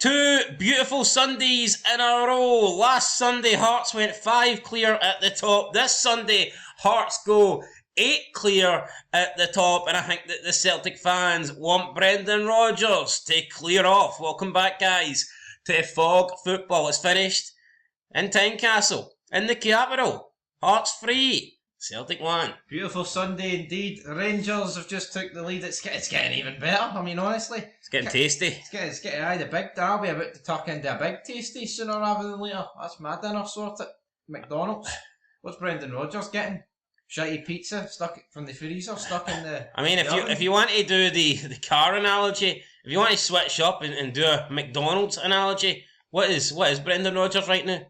2 beautiful Sundays in a row. Last Sunday, Hearts went 5 clear at the top. This Sunday, Hearts go 8 clear at the top. And I think that the Celtic fans want Brendan Rodgers to clear off. Welcome back, guys, to Fog Football. It's finished in Tynecastle, in the capital. Hearts 3, Celtic 1. Beautiful Sunday indeed. Rangers have just took the lead. It's getting even better. I mean, honestly, It's getting tasty. It's getting the big derby about to tuck into a big tasty sooner rather than later. That's my dinner sorted. McDonald's. What's Brendan Rodgers getting? Shitty pizza stuck from the freezer, stuck in the. I mean, if you want to do the car analogy, if you want to switch up and do a McDonald's analogy, what is Brendan Rodgers right now?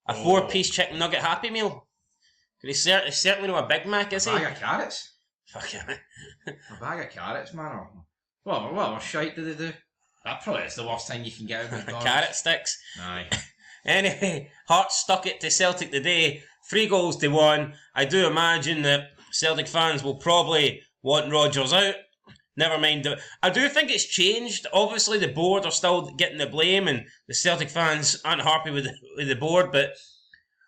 A 4-piece chicken nugget Happy Meal. He's certainly not a Big Mac, is he? A bag of carrots. Fuck yeah. A bag of carrots, man. What shite do they do? That probably is the worst thing you can get out of McDonald's. Carrot sticks. Aye. Anyway, Hearts stuck it to Celtic today. 3 goals to 1. I do imagine that Celtic fans will probably want Rodgers out. Never mind. I do think it's changed. Obviously, the board are still getting the blame, and the Celtic fans aren't happy with the board. But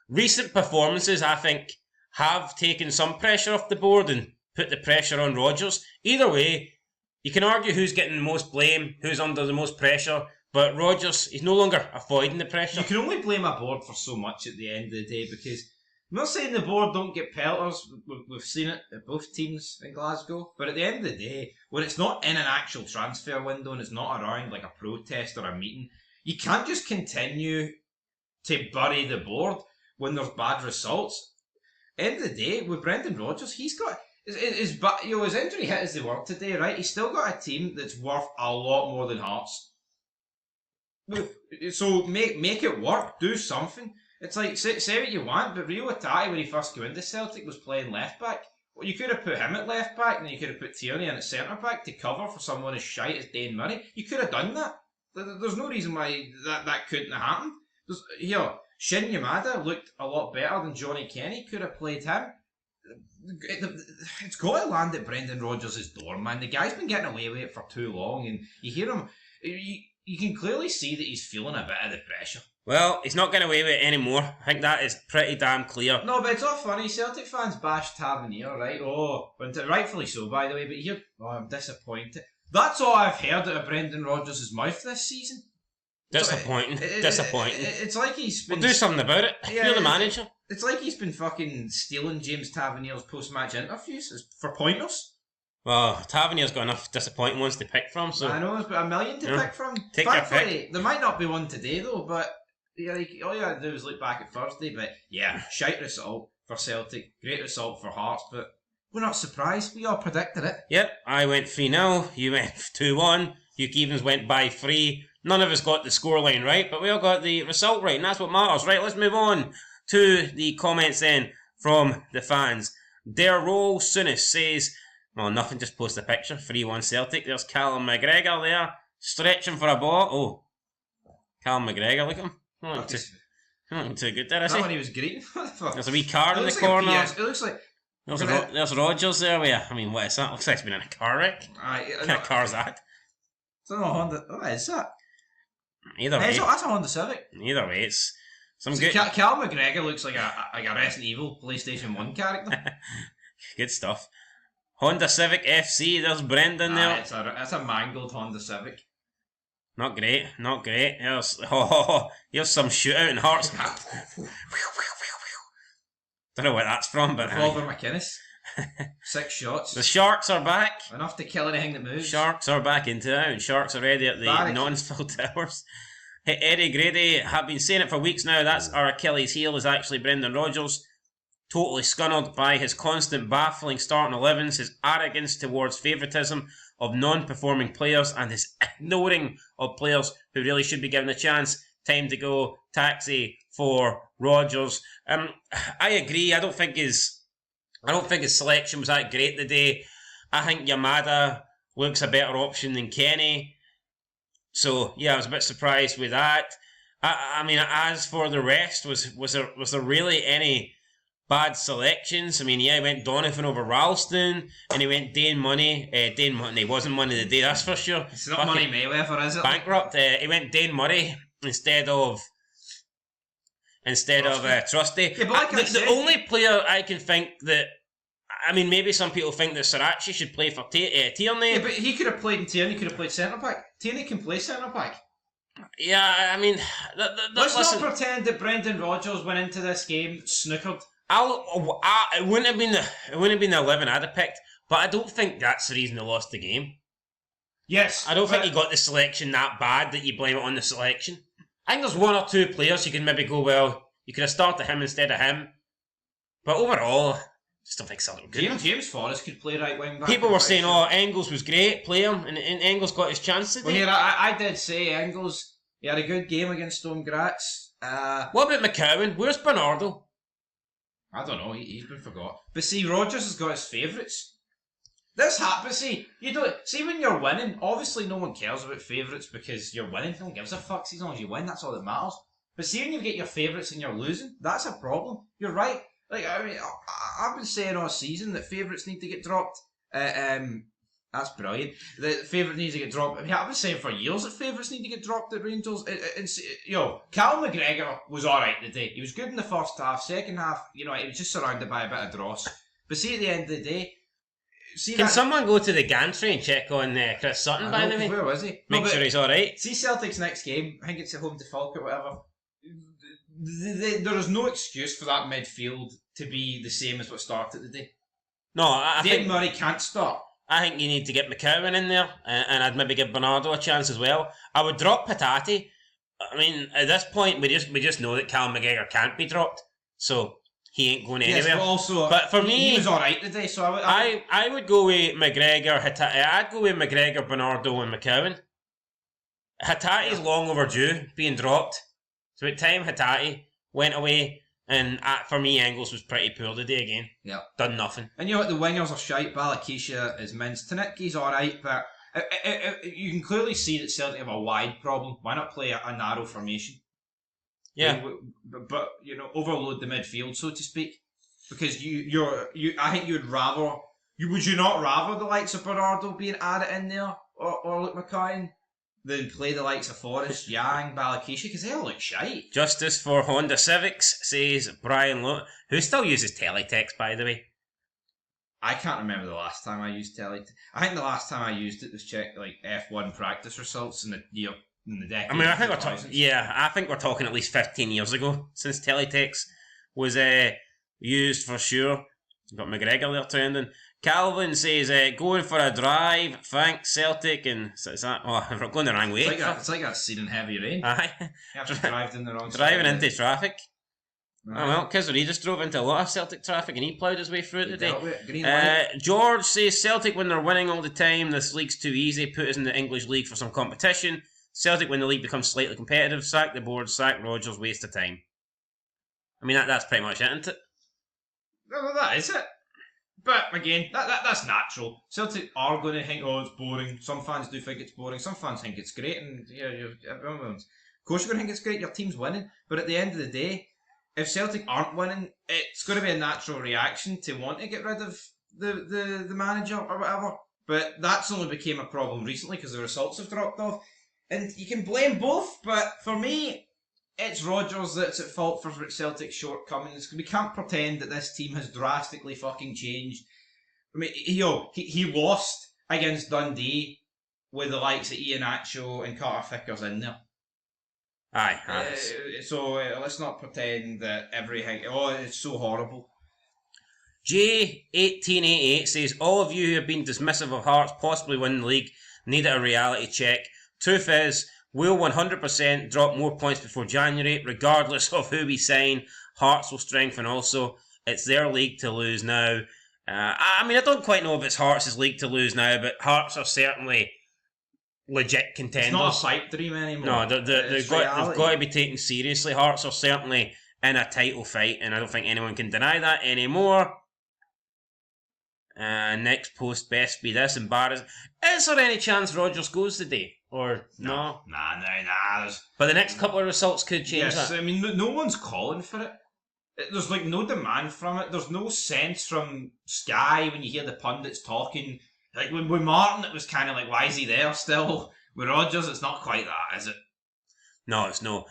recent performances, I think, have taken some pressure off the board and put the pressure on Rodgers. Either way, you can argue who's getting the most blame, who's under the most pressure. But Rodgers, he's no longer avoiding the pressure. You can only blame a board for so much at the end of the day, because I'm not saying the board don't get pelters. We've seen it at both teams in Glasgow. But at the end of the day, when it's not in an actual transfer window and it's not around like a protest or a meeting, you can't just continue to bury the board when there's bad results. End of the day, with Brendan Rodgers, he's got his injury hit as the word today, right? He's still got a team that's worth a lot more than Hearts. So make it work. Do something. It's like, say what you want, but Rio Atati, when he first came into Celtic, was playing left back. Well, you could have put him at left back, and then you could have put Tierney in at centre back to cover for someone as shite as Dane Murray. You could have done that. There's no reason why that couldn't have happened. Shin Yamada looked a lot better than Johnny Kenny. Could have played him. It's got to land at Brendan Rodgers' door, man. The guy's been getting away with it for too long, and you hear him. You can clearly see that he's feeling a bit of the pressure. Well, he's not getting away with it anymore. I think that is pretty damn clear. No, but it's all funny. Celtic fans bash Tavernier, right? Rightfully so, by the way. But here, I'm disappointed. That's all I've heard out of Brendan Rodgers' mouth this season. Disappointing. Disappointing. It's like he's been... Well, do something about it. You're the manager. It's like he's been fucking stealing James Tavernier's post-match interviews for pointers. Well, Tavernier's got enough disappointing ones to pick from, so... I know, there's about a million to pick from. Take your pick. There might not be one today, though, but all you gotta do is look back at Thursday, but yeah, shite result for Celtic, great result for Hearts, but we're not surprised. We all predicted it. Yep, I went 3-0, you went 2-1, Hugh Evans went by 3. None of us got the scoreline right, but we all got the result right, and that's what matters. Right, let's move on to the comments then from the fans. Derrol Sunis says... Well, nothing, just post a picture. 3-1 Celtic. There's Callum McGregor there, stretching for a ball. Oh, Callum McGregor, look at him. Not looking too good there, is he? That when he was green. There's a wee card in the corner. It looks like... There's Rodgers there. I mean, what is that? Looks like he's been in a car wreck. What kind of car is that? It's not a Honda... What is that? Either way. That's a Honda Civic. Either way, it's some good... Callum McGregor looks like a Resident Evil PlayStation 1 character. Good stuff. Honda Civic FC, there's Brendan there. It's a mangled Honda Civic. Not great. Here's some shootout in Hearts. Don't know where that's from, but... Oliver McInnes. 6 shots. The Sharks are back. Enough to kill anything that moves. Sharks are back in town. Sharks are ready at the Nonsfield Towers. Hey, Eddie Grady, have been saying it for weeks now. That's our Achilles heel, is actually Brendan Rodgers. Totally scunnered by his constant baffling starting 11s, his arrogance towards favouritism of non-performing players, and his ignoring of players who really should be given a chance. Time to go. Taxi for Rodgers. I agree. I don't think his selection was that great today. I think Yamada looks a better option than Kenny. So yeah, I was a bit surprised with that. I mean, as for the rest, was there really any bad selections. I mean, he went Donovan over Ralston, and he went Dane Money. Dane Money wasn't Money the day, that's for sure. It's not Money Mayweather, is it? Bankrupt. He went Dane Murray instead of Trusty. Yeah, but the only player I can think that, I mean, maybe some people think that Sriracha should play for Tierney. Yeah, but he could have played in Tierney. He could have played centre back. Tierney can play centre back. Yeah, I mean, let's not pretend that Brendan Rodgers went into this game snookered. It wouldn't have been the 11 I'd have picked, but I don't think that's the reason they lost the game. Yes, I don't think he got the selection that bad that you blame it on the selection. I think there's one or two players you can maybe go, well, you could have started him instead of him. But overall, I just don't think Celtic were good. James Forrest could play right wing back. People were saying, Engels was great, play him, and Engels got his chance today. Well, here, I did say Engels, he had a good game against Sturm Graz. What about McCowan? Where's Bernardo? I don't know, he's been forgot. But see, Rodgers has got his favourites. This happens. See, when you're winning, obviously no one cares about favourites because you're winning. No one gives a fuck. As long as you win, that's all that matters. But see, when you get your favourites and you're losing, that's a problem. You're right. Like, I mean, I've been saying all season that favourites need to get dropped. That's brilliant. The favourite needs to get dropped. I mean, I've been saying for years that favourites need to get dropped at Rangers. Cal McGregor was alright today. He was good in the first half. Second half, he was just surrounded by a bit of dross. But see, at the end of the day, can someone go to the gantry and check on Chris Sutton, by the way? Where was he? Make sure he's alright. See Celtic's next game, I think it's at home to Falk or whatever. There is no excuse for that midfield to be the same as what started the day. No, I think Murray can't start. I think you need to get McCowan in there, and I'd maybe give Bernardo a chance as well. I would drop Patati. I mean, at this point, we just know that Cal McGregor can't be dropped, so he ain't going anywhere. Yes, but also, but for me, he was all right today. So I would go with McGregor. I'd go with McGregor, Bernardo, and McCowan. Hatati's long overdue being dropped. So at time Hattati went away, and for me, Engels was pretty poor today again. Yeah, done nothing. And you know what? The wingers are shite. Balakisha is minced. TYNECASTLE's all right, but you can clearly see that Celtic have a wide problem. Why not play a narrow formation? Yeah, but overload the midfield, so to speak, because I think you'd rather would you not rather the likes of Bernardo being added in there or Luke McCoy than play the likes of Forrest, Yang, Balakisha, because they all look shite. Justice for Honda Civics, says Brian Lowe, who still uses teletext, by the way. I can't remember the last time I used teletext. I think the last time I used it was check like F1 practice results in the year. In the decade. I mean, I think we're talking at least 15 years ago since teletext was used for sure. Got McGregor there trending. Calvin says, going for a drive, thanks Celtic, and is that? Oh, we're going the wrong way. It's like that scene in Heavy Rain. Aye. You have to drive in the wrong driving into traffic. Right. Oh well, Kizzer, he just drove into a lot of Celtic traffic and he ploughed his way through it today. George says, Celtic when they're winning all the time, this league's too easy, put us in the English league for some competition. Celtic when the league becomes slightly competitive, sack the board, sack Rodgers, waste of time. I mean, that's pretty much it, isn't it? Well, that is it. But again, that's natural. Celtic are going to think, it's boring. Some fans do think it's boring. Some fans think it's great. And of course you're going to think it's great. Your team's winning. But at the end of the day, if Celtic aren't winning, it's going to be a natural reaction to want to get rid of the manager or whatever. But that's only became a problem recently because the results have dropped off. And you can blame both, but for me, it's Rodgers that's at fault for Celtic's shortcomings. We can't pretend that this team has drastically fucking changed. I mean, he lost against Dundee with the likes of Ian Acho and Carter Vickers in there. Aye. So let's not pretend that everything, it's so horrible. J1888 says, all of you who have been dismissive of Hearts possibly winning the league need a reality check. Truth is, we'll 100% drop more points before January, regardless of who we sign. Hearts will strengthen also. It's their league to lose now. I mean, I don't quite know if it's Hearts' league to lose now, but Hearts are certainly legit contenders. It's not a pipe dream anymore. No, they've got to be taken seriously. Hearts are certainly in a title fight, and I don't think anyone can deny that anymore. Next post best be this embarrassing. Is there any chance Rodgers goes today? Or no? Nah. But the next couple of results could change that. I mean, no one's calling for it. There's like no demand from it. There's no sense from Sky when you hear the pundits talking. Like with Martin, it was kind of like, why is he there still? With Rodgers, it's not quite that, is it? No, it's no.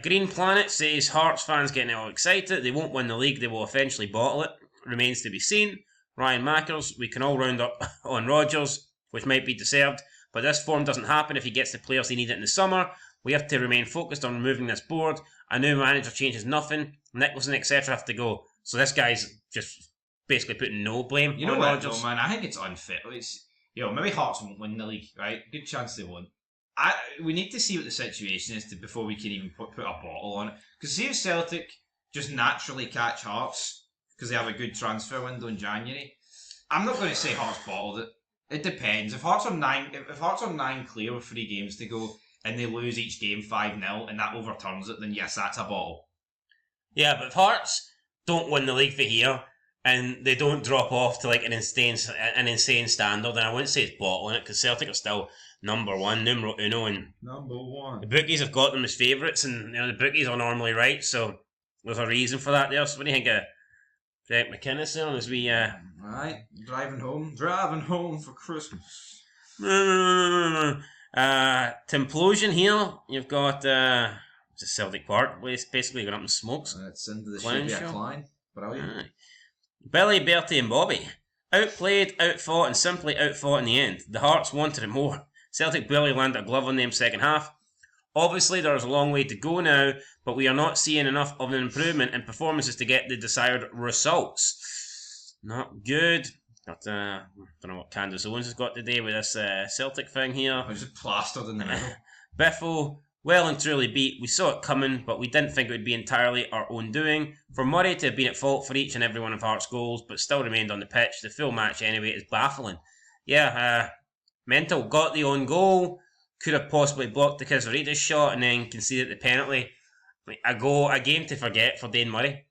Green Planet says Hearts fans getting all excited. They won't win the league. They will eventually bottle it. Remains to be seen. Ryan Mackers, we can all round up on Rodgers, which might be deserved, but this form doesn't happen if he gets the players they need it in the summer. We have to remain focused on removing this board. A new manager changes nothing. Nicholson, etc. have to go. So this guy's just basically putting no blame You know on what, Rodgers. though, man? I think it's unfair. It's, maybe Hearts won't win the league, right? Good chance they won't. We need to see what the situation is before we can even put a bottle on it. Because see if Celtic just naturally catch Hearts because they have a good transfer window in January. I'm not going to say Hearts bottled it. It depends. If Hearts are nine clear with 3 games to go and they lose each game 5-0 and that overturns it, then yes, that's a bottle. Yeah, but if Hearts don't win the league for here and they don't drop off to like an insane standard, then I wouldn't say it's bottling it because Celtic are still number 1, numero uno, and number 1. The bookies have got them as favourites, and the bookies are normally right, so there's a reason for that there. So what do you think of Brett McInnes there as we Right, driving home for Christmas. Templosion here. You've got it's a Celtic Park place, basically going up in smokes. It's into the Shibia Klein. Brilliant. Right. Billy, Bertie and Bobby. Outplayed, outfought and simply outfought in the end. The Hearts wanted it more. Celtic barely landed a glove on them second half. Obviously there is a long way to go now, but we are not seeing enough of an improvement in performances to get the desired results. Not good. Got, don't know what Candace Owens has got today with this Celtic thing here. It's just plastered in the middle. Biffle, well and truly beat. We saw it coming, but we didn't think it would be entirely our own doing. For Murray to have been at fault for each and every one of Hearts' goals, but still remained on the pitch the full match anyway, is baffling. Yeah, Mental got the own goal, could have possibly blocked the Kizarita's shot and then conceded the penalty. A game to forget for Dane Murray.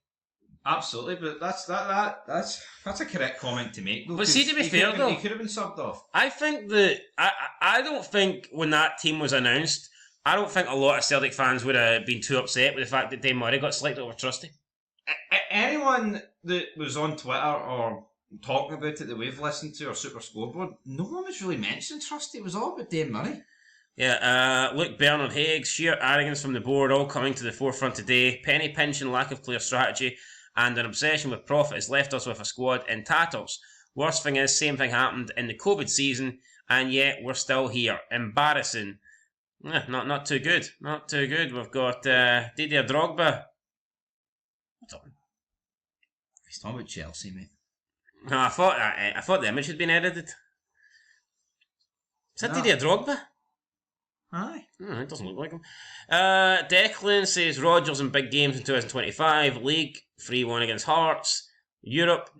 Absolutely, but that's a correct comment to make. Though, but see, to be fair though, he could have been subbed off. I think that I don't think when that team was announced, I don't think a lot of Celtic fans would have been too upset with the fact that Dane Murray got selected over Trusty. Anyone that was on Twitter or talking about it that we've listened to or Super Scoreboard, no one was really mentioning Trusty. It was all about Dane Murray. Yeah, look, Bernard Higgs, sheer arrogance from the board, all coming to the forefront today. Penny pinching, lack of clear strategy, and an obsession with profit has left us with a squad in tatters. Worst thing is, same thing happened in the COVID season, and yet we're still here. Embarrassing. Not too good. Not too good. We've got Didier Drogba. What's on? He's talking about Chelsea, mate. No, I thought the image had been edited. Is that Didier Drogba? Aye. It doesn't look like him. Declan says Rodgers in big games in 2025. League 3-1 against Hearts. Europe,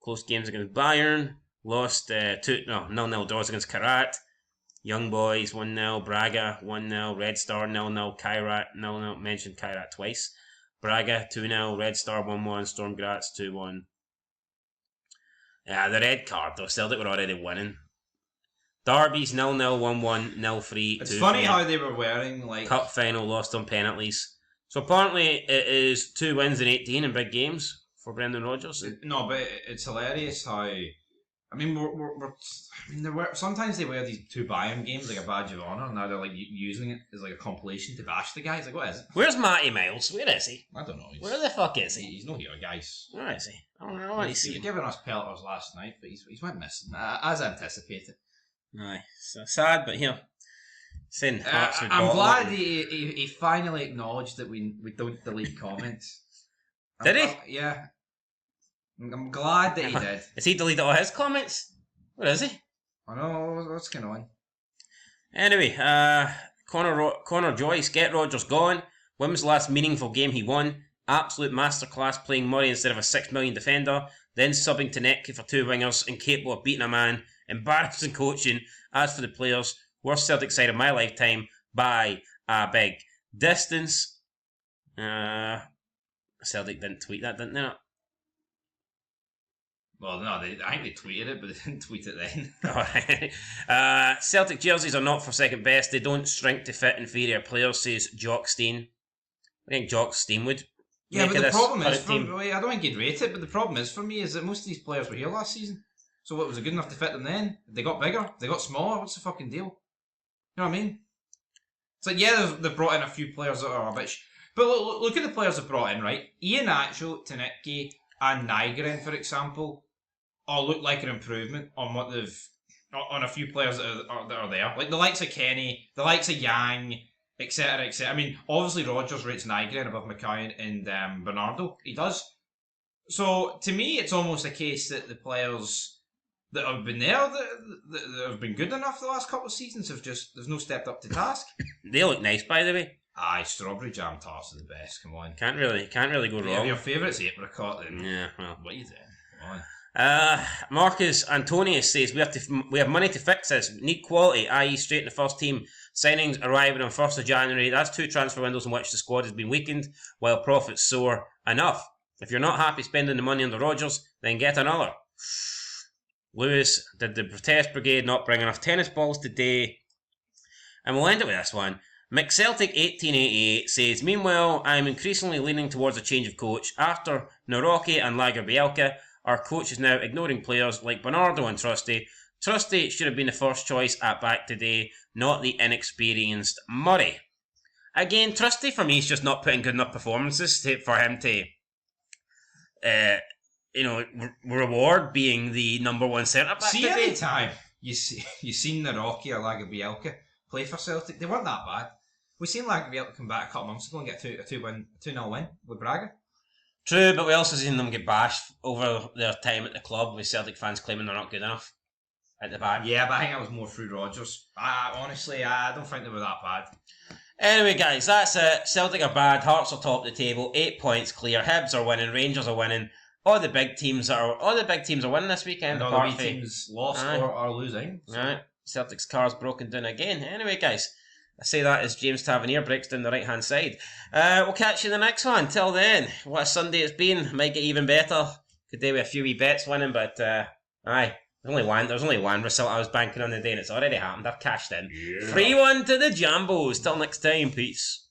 close games against Bayern. Lost 0-0 draws against Karat. Young Boys 1-0. Braga 1-0. Red Star 0-0. Kairat 0-0. Mentioned Kairat twice. Braga 2-0. Red Star 1-1. Storm Graz 2-1. Yeah, the red card though. Celtic were already winning. Derby's 0-0, 1-1, 0-3. It's funny how they were wearing like cup final, lost on penalties. So apparently it is 2 wins in 18 in big games for Brendan Rodgers. No, but it's hilarious how. I mean, sometimes they wear these 2 Bayern games like a badge of honour, and now they're like using it as like a compilation to bash the guys. Like, what is it? Where's Matty Miles? Where is he? I don't know. Where the fuck is he? He's not here, guys. Where is he? I don't know. He's giving us pelters last night, but he's went missing as anticipated. Aye, so sad, but here. I'm glad he finally acknowledged that we don't delete comments. Did he? Yeah. I'm glad that he did. Has he deleted all his comments? Where is he? I know, what's going on? Anyway, Connor Joyce, get Rodgers gone. When was the last meaningful game he won? Absolute masterclass playing Murray instead of a 6 million defender, then subbing TYNECASTLE for 2 wingers, incapable of beating a man. Embarrassing coaching. As for the players, worst Celtic side of my lifetime by a big distance. Celtic didn't tweet that, didn't they? Well, no, I think they tweeted it, but they didn't tweet it then. Alright. Celtic jerseys are not for second best. They don't shrink to fit inferior players, says Jock Steen. I think Jock Steen would. Yeah, make but of the this problem is, current team? I don't think you'd rate it, but the problem is for me is that most of these players were here last season. So what, was it good enough to fit them then? They got bigger, they got smaller, what's the fucking deal? You know what I mean? It's like, yeah, they've brought in a few players that are a bit... But look at the players they've brought in, right? Iheanacho, TYNECASTLE and Nygren, for example, all look like an improvement on what they've... on a few players that are there. Like the likes of Kenny, the likes of Yang, etc, etc. I mean, obviously Rodgers rates Nygren above Mackay and Bernardo. He does. So, to me, it's almost a case that the players that have been there, that have been good enough the last couple of seasons, they've no stepped up to task. They look nice, by the way. Aye, strawberry jam tarts are the best, come on. Can't really go wrong. Your favourite's apricot, then. Yeah, well. What are you doing? Come on. Marcus Antonius says we have money to fix this. Need quality, i.e. straight in the first team. Signings arriving on 1st of January. That's 2 transfer windows in which the squad has been weakened, while profits soar. Enough. If you're not happy spending the money on the Rodgers, then get another. Lewis, did the protest brigade not bring enough tennis balls today? And we'll end it with this one. McCeltic 1888 says, meanwhile, I am increasingly leaning towards a change of coach. After Naroki and Lagerbielke, our coach is now ignoring players like Bernardo and Trusty. Trusty should have been the first choice at back today, not the inexperienced Murray. Again, Trusty for me is just not putting good enough performances for him to, reward being the number one centre back. See, any time you seen Naroki or Lagerbielke play for Celtic, they weren't that bad. We seen Lagerbielke come back a couple months ago and get a 2-0 win with Braga. True, but we also seen them get bashed over their time at the club with Celtic fans claiming they're not good enough at the back. Yeah, but I think that was more through Rodgers. Honestly, I don't think they were that bad. Anyway, guys, that's it. Celtic are bad. Hearts are top of the table. 8 points clear. Hibs are winning. Rangers are winning. All the big teams are winning this weekend. And all the wee teams lost or are losing. So. Right. Celtic's car's broken down again. Anyway, guys, I say that as James Tavernier breaks down the right-hand side. We'll catch you in the next one. Till then, what a Sunday it's been. Might get even better. Could do with a few wee bets winning, but aye. There's only one result I was banking on the day, and it's already happened. I've cashed in. Yeah. 3-1 to the Jambos. Till next time, peace.